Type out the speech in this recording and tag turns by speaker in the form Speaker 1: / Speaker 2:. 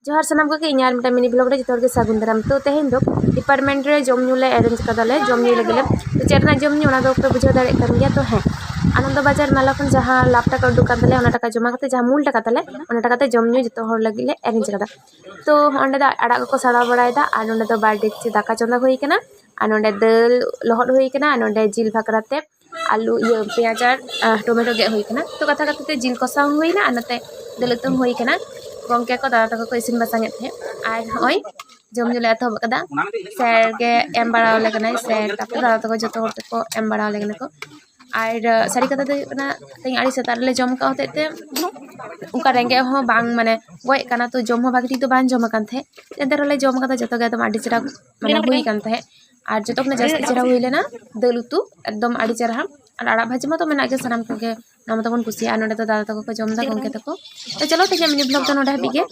Speaker 1: जोहार सामान को इन मिनी ब्लॉग रे जो सागुन दाराम तो तेहन दो डिपार्टमेंट रे जम न्यू ले अरेंज कदाले जम न्यू लगे तो चेतना जम न्यू ओना दो पे बुझाव दाड़े कर गया तो हैं आनंद बाजार मेला खन जहां लाभ टाका दुकान तले ओना टाका जमा करते जहां मूल टाका तले ओना टाका ते जम न्यू जतो हर लगे ले अरेंज कदा तो ओंडे दा आड़ा को साड़ा बड़ायदा आर ओंडे दो बार डेक्ची दाका चंदा होई कना आर ओंडे दाल लहद होई कना आर ओंडे जिल भाकराते आलू ये पेंयाज आर टमेटो गे होई कना तो कथा कथते जिल कसा होईना आर नते दाल उतम होई कना गंके को दादा तक को इसिन बासांगे थे आर होय जम न्यू ले एतहब कदा सैर के एम बाड़ाव ले कना सैर तापर दादा तक जतो हर को एम बाड़ाव ले कना को आर सारी कथा दो कना तें आड़ी सेतार ले जम का होते ते उनका रेंगे हो बांग माने गय कना तो जम हो बागटी तो बांग जम कान थे एंदर ले जम कदा जतो गे एकदम आड़ी चेरा माने हुई कान थे आर जतो ने जास्ती चेरा हुई लेना दाल उतु एकदम आड़ी चेरा और आड़ा भाजी मा तो मेना के सनाम को गे नाम तबन कुसिया नोडे तो दादा तक को जम दा गंके तक तो चलो ते मिनी ब्लॉग तो नोडे हबी गे।